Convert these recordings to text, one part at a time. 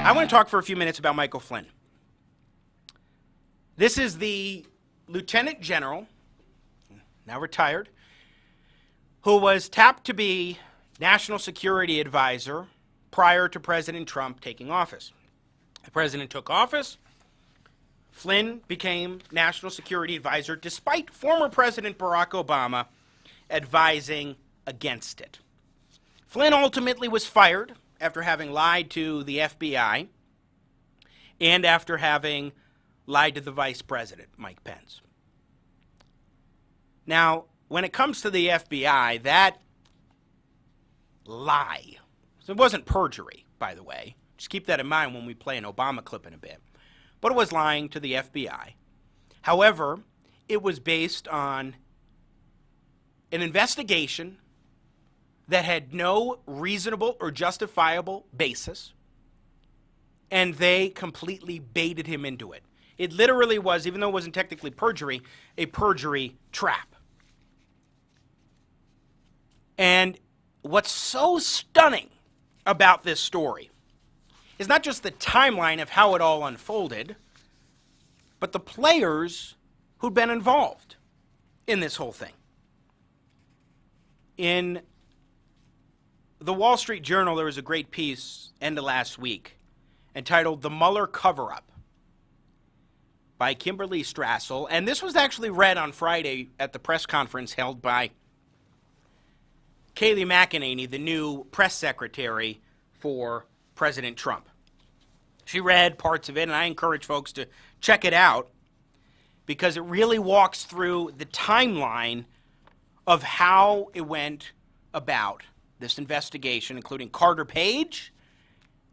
I want to talk for a few minutes about Michael Flynn. This is the lieutenant general, now retired, who was tapped to be national security advisor prior to President Trump taking office. The president took office. Flynn became national security advisor despite former President Barack Obama advising against it. Flynn ultimately was fired after having lied to the FBI and after having lied to the vice president, Mike Pence. Now, when it comes to the FBI, that lie, so it wasn't perjury, by the way. Just keep that in mind when we play an Obama clip in a bit. But it was lying to the FBI. However, it was based on an investigation that had no reasonable or justifiable basis, and they completely baited him into it. It literally was, even though it wasn't technically perjury, a perjury trap. And what's so stunning about this story is not just the timeline of how it all unfolded, but the players who'd been involved in this whole thing. In the Wall Street Journal, there was a great piece end of last week entitled "The Mueller Cover-Up" by Kimberly Strassel, and this was actually read on Friday at the press conference held by Kayleigh McEnany, the new press secretary for President Trump. She read parts of it, and I encourage folks to check it out because it really walks through the timeline of how it went about this investigation, including Carter Page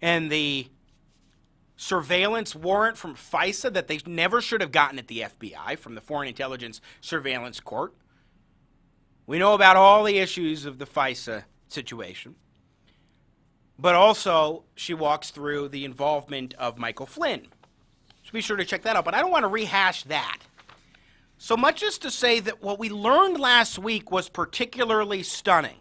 and the surveillance warrant from FISA that they never should have gotten at the FBI from the Foreign Intelligence Surveillance Court. We know about all the issues of the FISA situation. But also, she walks through the involvement of Michael Flynn. So be sure to check that out. But I don't want to rehash that. So much as to say that what we learned last week was particularly stunning.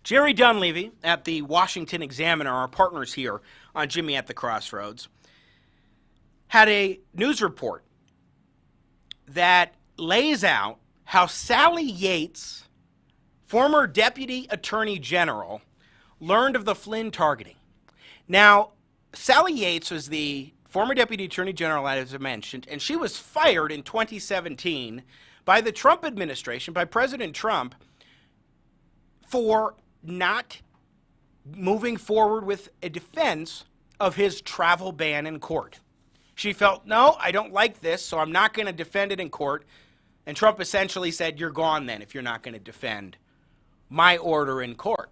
Jerry Dunleavy at the Washington Examiner, our partners here on Jimmy at the Crossroads, had a news report that lays out how Sally Yates, former Deputy Attorney General, learned of the Flynn targeting. Now, Sally Yates was the former Deputy Attorney General, as I mentioned, and she was fired in 2017 by the Trump administration, by President Trump, for not moving forward with a defense of his travel ban in court. She felt, no, I don't like this, so I'm not going to defend it in court. And Trump essentially said, you're gone then if you're not going to defend my order in court.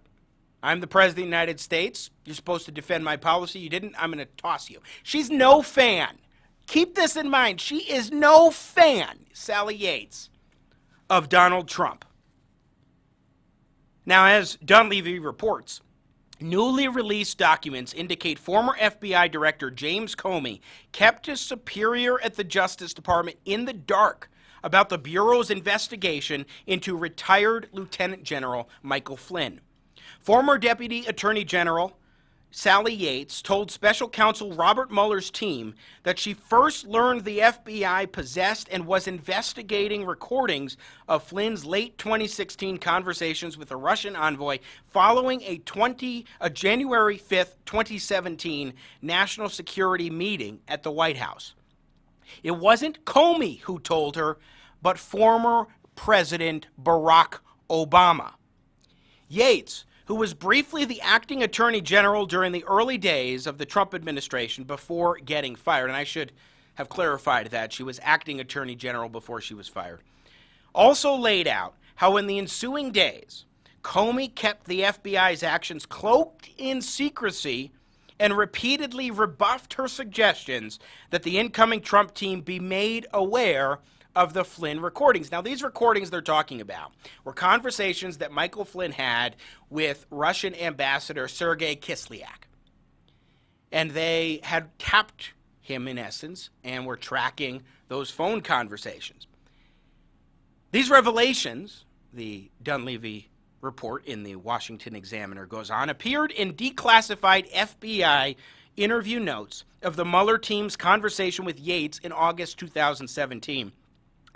I'm the President of the United States. You're supposed to defend my policy. You didn't. I'm going to toss you. She's no fan. Keep this in mind. She is no fan, Sally Yates, of Donald Trump. Now, as Dunleavy reports, newly released documents indicate former FBI Director James Comey kept his superior at the Justice Department in the dark about the Bureau's investigation into retired Lieutenant General Michael Flynn. Former Deputy Attorney General Sally Yates told Special Counsel Robert Mueller's team that she first learned the FBI possessed and was investigating recordings of Flynn's late 2016 conversations with a Russian envoy following a January 5th, 2017 national security meeting at the White House. It wasn't Comey who told her, but former President Barack Obama. Yates, who was briefly the acting attorney general during the early days of the Trump administration before getting fired, and I should have clarified that she was acting attorney general before she was fired, also laid out how in the ensuing days, Comey kept the FBI's actions cloaked in secrecy and repeatedly rebuffed her suggestions that the incoming Trump team be made aware of the Flynn recordings. Now, these recordings they're talking about were conversations that Michael Flynn had with Russian Ambassador Sergei Kislyak. And they had tapped him, in essence, and were tracking those phone conversations. These revelations, the Dunleavy report in the Washington Examiner goes on, appeared in declassified FBI interview notes of the Mueller team's conversation with Yates in August 2017,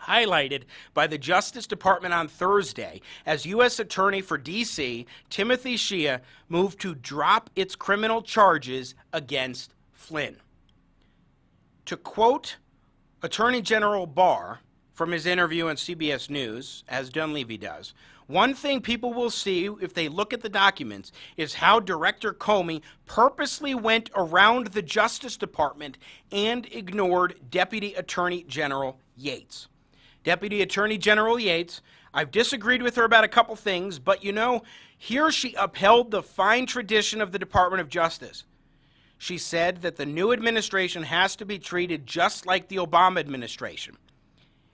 highlighted by the Justice Department on Thursday as U.S. Attorney for D.C. Timothy Shea moved to drop its criminal charges against Flynn. To quote Attorney General Barr from his interview on CBS News, as Dunleavy does, one thing people will see if they look at the documents is how Director Comey purposely went around the Justice Department and ignored Deputy Attorney General Yates. Deputy Attorney General Yates, I've disagreed with her about a couple things, but you know, here she upheld the fine tradition of the Department of Justice. She said that the new administration has to be treated just like the Obama administration,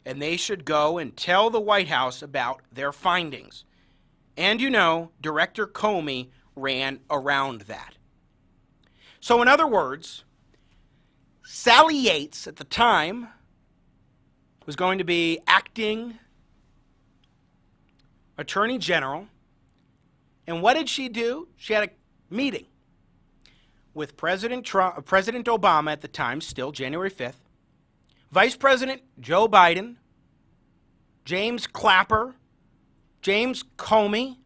and they should go and tell the White House about their findings. And you know, Director Comey ran around that. So in other words, Sally Yates at the time was going to be acting Attorney General. And what did she do? She had a meeting with President Obama at the time, still January 5th, Vice President Joe Biden, James Clapper, James Comey,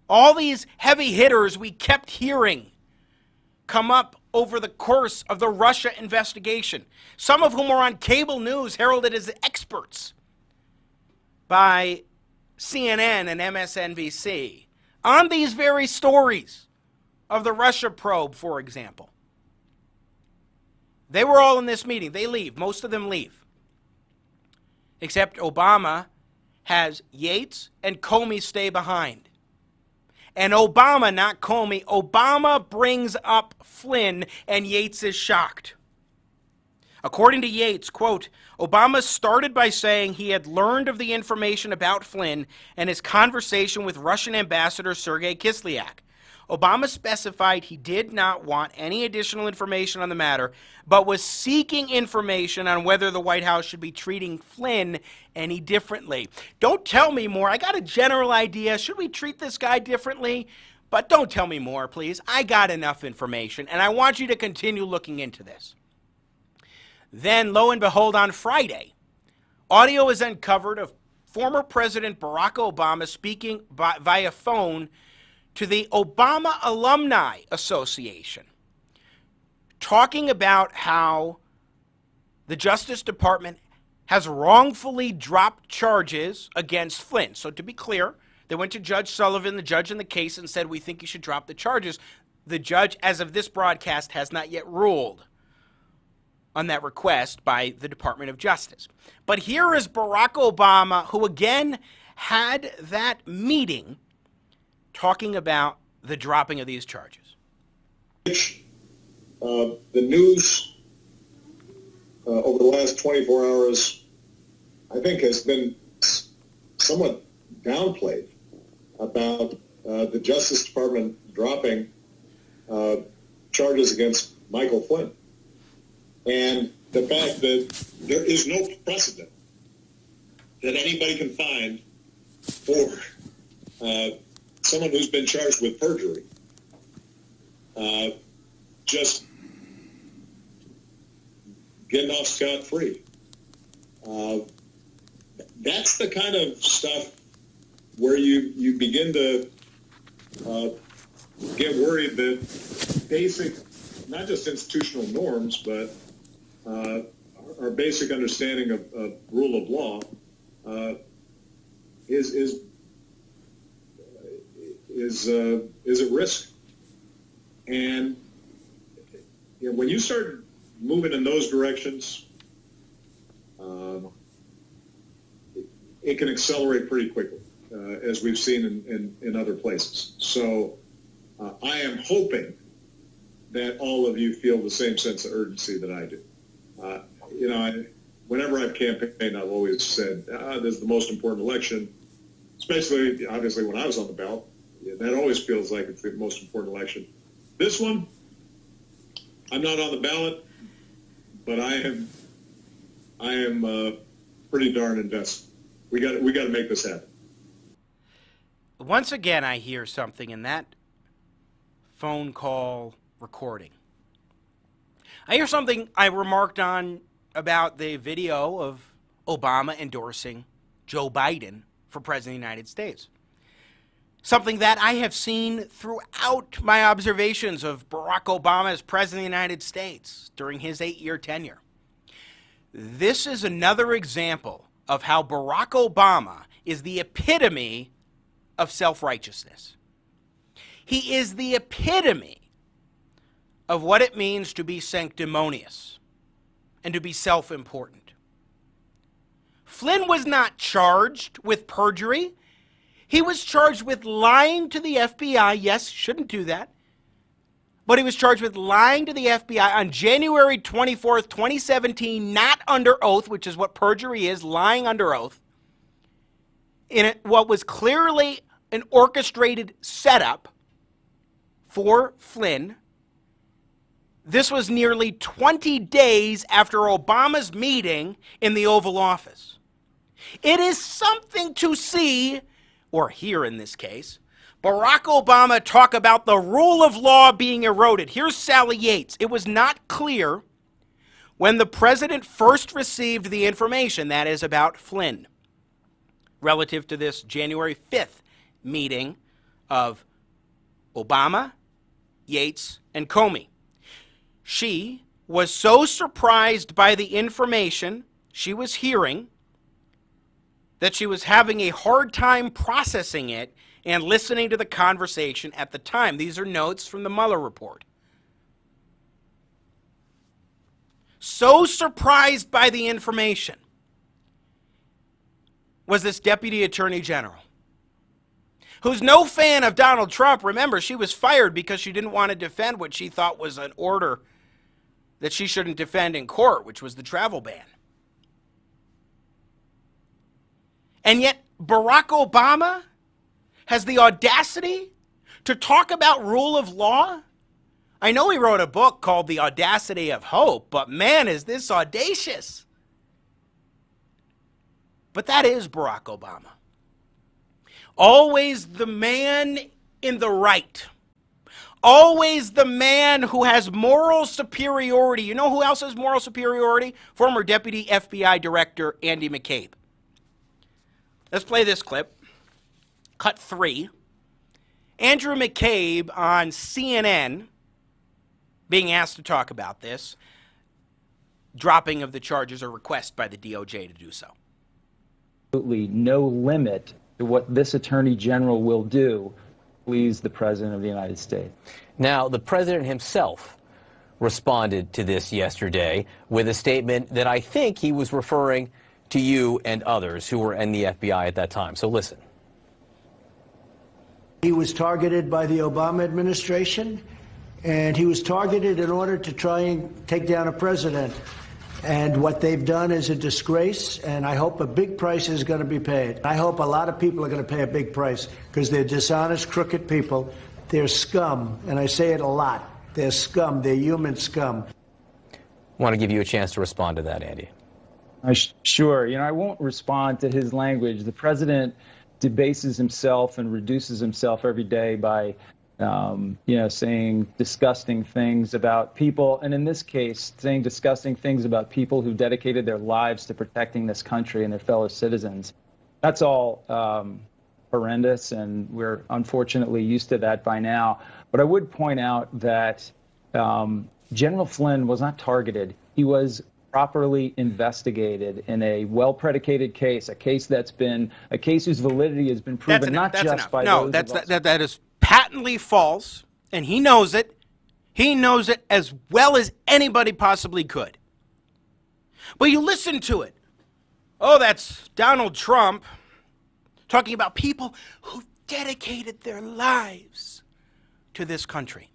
all these heavy hitters we kept hearing come up over the course of the Russia investigation, some of whom were on cable news heralded as experts by CNN and MSNBC on these very stories of the Russia probe, for example. They were all in this meeting. They leave. Most of them leave. Except Obama has Yates and Comey stay behind. And Obama, not Comey, Obama brings up Flynn, and Yates is shocked. According to Yates, quote, Obama started by saying he had learned of the information about Flynn and his conversation with Russian Ambassador Sergei Kislyak. Obama specified he did not want any additional information on the matter, but was seeking information on whether the White House should be treating Flynn any differently. Don't tell me more. I got a general idea. Should we treat this guy differently? But don't tell me more, please. I got enough information, and I want you to continue looking into this. Then, lo and behold, on Friday, audio is uncovered of former President Barack Obama speaking via phone to the Obama Alumni Association, talking about how the Justice Department has wrongfully dropped charges against Flynn. So to be clear, they went to Judge Sullivan, the judge in the case, and said, we think you should drop the charges. The judge, as of this broadcast, has not yet ruled on that request by the Department of Justice. But here is Barack Obama, who again had that meeting talking about the dropping of these charges. The news over the last 24 hours, I think, has been somewhat downplayed about the Justice Department dropping charges against Michael Flynn. And the fact that there is no precedent that anybody can find for someone who's been charged with perjury just getting off scot-free. That's the kind of stuff where you begin to get worried that basic, not just institutional norms, but our basic understanding of rule of law is at risk. And you know, when you start moving in those directions, it can accelerate pretty quickly, as we've seen in other places. So I am hoping that all of you feel the same sense of urgency that I do. You know, whenever I've campaigned, I've always said, this is the most important election, especially, obviously, when I was on the ballot. That always feels like it's the most important election. This one, I'm not on the ballot, but I am pretty darn invested. We got to make this happen. Once again, I hear something in that phone call recording. I hear something I remarked on about the video of Obama endorsing Joe Biden for President of the United States. Something that I have seen throughout my observations of Barack Obama as President of the United States during his 8-year tenure. This is another example of how Barack Obama is the epitome of self-righteousness. He is the epitome of what it means to be sanctimonious and to be self-important. Flynn was not charged with perjury. He was charged with lying to the FBI. Yes, shouldn't do that. But he was charged with lying to the FBI on January 24th, 2017, not under oath, which is what perjury is, lying under oath, in what was clearly an orchestrated setup for Flynn. This was nearly 20 days after Obama's meeting in the Oval Office. It is something to see, or hear in this case, Barack Obama talk about the rule of law being eroded. Here's Sally Yates. It was not clear when the president first received the information, that is about Flynn, relative to this January 5th meeting of Obama, Yates, and Comey. She was so surprised by the information she was hearing that she was having a hard time processing it and listening to the conversation at the time. These are notes from the Mueller report. So surprised by the information was this Deputy Attorney General, who's no fan of Donald Trump. Remember, she was fired because she didn't want to defend what she thought was an order that she shouldn't defend in court, which was the travel ban. And yet, Barack Obama has the audacity to talk about rule of law. I know he wrote a book called The Audacity of Hope, but man, is this audacious. But that is Barack Obama. Always the man in the right. Always the man who has moral superiority. You know who else has moral superiority? Former Deputy FBI Director Andy McCabe. Let's play this clip. Cut 3. Andrew McCabe on CNN being asked to talk about this. Dropping of the charges or request by the DOJ to do so. Absolutely no limit to what this Attorney General will do, please the President of the United States. Now, the President himself responded to this yesterday with a statement that I think he was referring to you and others who were in the FBI at that time. So listen. He was targeted by the Obama administration, and he was targeted in order to try and take down a president. And what they've done is a disgrace, and I hope a big price is going to be paid. I hope a lot of people are going to pay a big price because they're dishonest, crooked people. They're scum, and I say it a lot. They're scum. They're human scum. I want to give you a chance to respond to that, Andy. Sure. I won't respond to his language. The president debases himself and reduces himself every day by, saying disgusting things about people. And in this case, saying disgusting things about people who dedicated their lives to protecting this country and their fellow citizens. That's all horrendous, and we're unfortunately used to that by now. But I would point out that General Flynn was not targeted. He was properly investigated in a well-predicated case, a case whose validity has been proven that is patently false, and he knows it. He knows it as well as anybody possibly could. But you listen to it. Oh, that's Donald Trump talking about people who dedicated their lives to this country.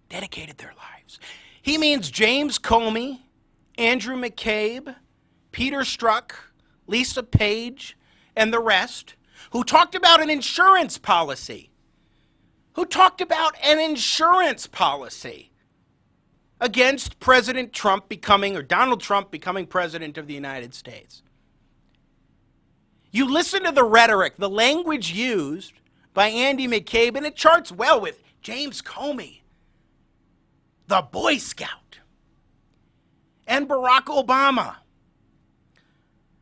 Dedicated their lives. He means James Comey, Andrew McCabe, Peter Strzok, Lisa Page, and the rest, who talked about an insurance policy. Against President Trump becoming, or Donald Trump becoming president of the United States. You listen to the rhetoric, the language used by Andy McCabe, and it charts well with James Comey. the Boy Scout, and Barack Obama,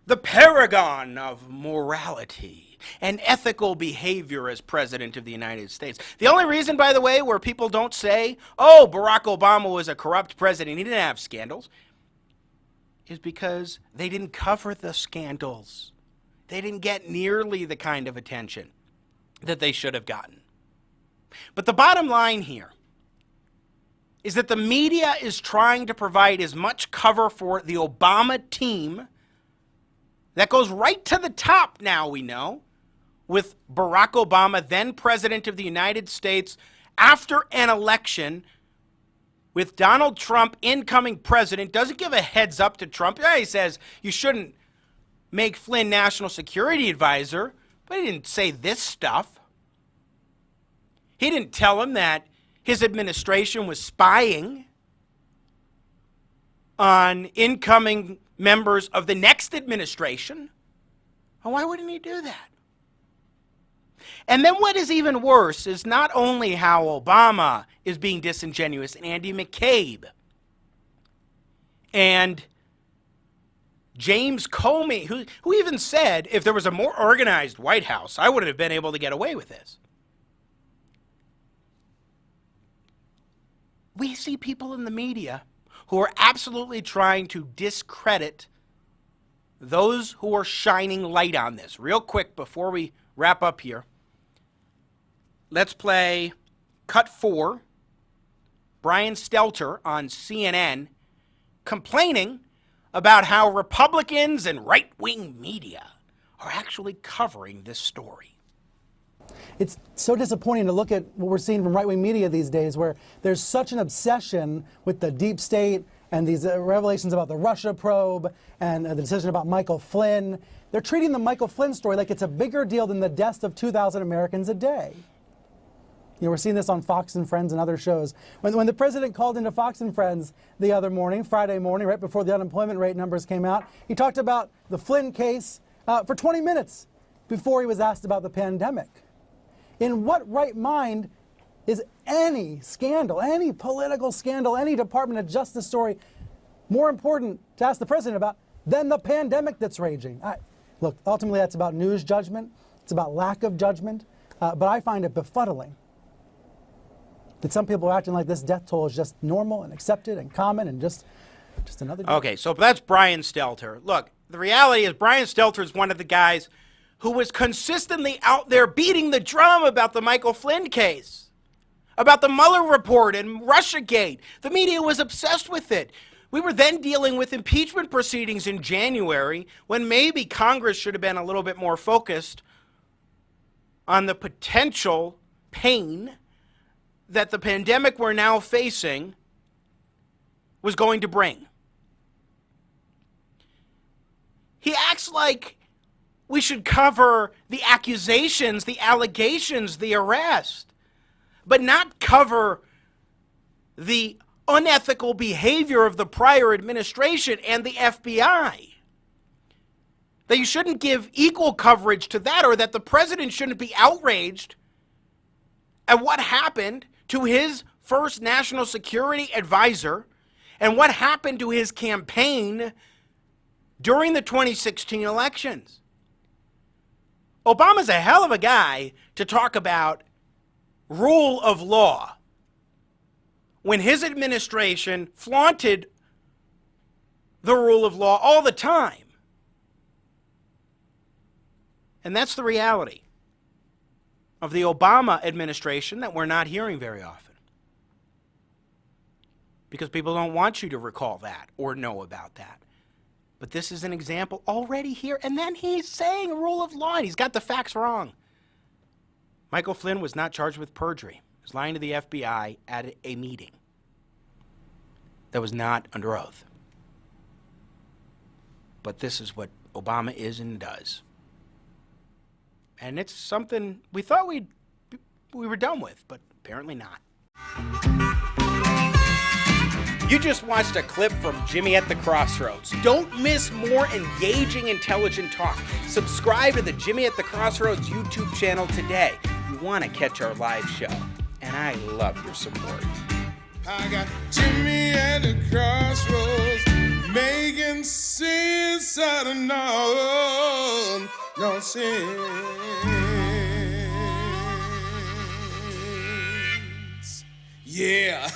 the paragon of morality and ethical behavior as President of the United States. The only reason, by the way, where people don't say, oh, Barack Obama was a corrupt president, he didn't have scandals, is because they didn't cover the scandals. They didn't get nearly the kind of attention that they should have gotten. But the bottom line here is that the media is trying to provide as much cover for the Obama team that goes right to the top now, we know, with Barack Obama, then President of the United States, after an election with Donald Trump, incoming president, doesn't give a heads up to Trump. Yeah, he says you shouldn't make Flynn National Security Advisor, but he didn't say this stuff. He didn't tell him that his administration was spying on incoming members of the next administration. And why wouldn't he do that? And then what is even worse is not only how Obama is being disingenuous, and Andy McCabe and James Comey, who even said if there was a more organized White House, I wouldn't have been able to get away with this. We see people in the media who are absolutely trying to discredit those who are shining light on this. Real quick, before we wrap up here, let's play cut 4. Brian Stelter on CNN complaining about how Republicans and right-wing media are actually covering this story. It's so disappointing to look at what we're seeing from right-wing media these days, where there's such an obsession with the deep state and these revelations about the Russia probe and the decision about Michael Flynn. They're treating the Michael Flynn story like it's a bigger deal than the deaths of 2,000 Americans a day. You know, we're seeing this on Fox and Friends and other shows. When the president called into Fox and Friends the other morning, Friday morning, right before the unemployment rate numbers came out, he talked about the Flynn case for 20 minutes before he was asked about the pandemic. In what right mind is any scandal, any political scandal, any Department of Justice story more important to ask the president about than the pandemic that's raging? Look, ultimately that's about news judgment. It's about lack of judgment. But I find it befuddling that some people are acting like this death toll is just normal and accepted and common and just another day. Okay, so that's Brian Stelter. Look, the reality is Brian Stelter is one of the guys who was consistently out there beating the drum about the Michael Flynn case, about the Mueller report and Russiagate. The media was obsessed with it. We were then dealing with impeachment proceedings in January when maybe Congress should have been a little bit more focused on the potential pain that the pandemic we're now facing was going to bring. He acts like we should cover the accusations, the allegations, the arrest, but not cover the unethical behavior of the prior administration and the FBI. That you shouldn't give equal coverage to that, or that the president shouldn't be outraged at what happened to his first national security advisor and what happened to his campaign during the 2016 elections. Obama's a hell of a guy to talk about rule of law when his administration flaunted the rule of law all the time. And that's the reality of the Obama administration that we're not hearing very often. Because people don't want you to recall that or know about that. But this is an example already here. And then he's saying a rule of law, and he's got the facts wrong. Michael Flynn was not charged with perjury. He was lying to the FBI at a meeting that was not under oath. But this is what Obama is and does. And it's something we thought we were done with, but apparently not. You just watched a clip from Jimmy at the Crossroads. Don't miss more engaging, intelligent talk. Subscribe to the Jimmy at the Crossroads YouTube channel today. You want to catch our live show. And I love your support. I got Jimmy at the crossroads, making sense out of no sense. Yeah.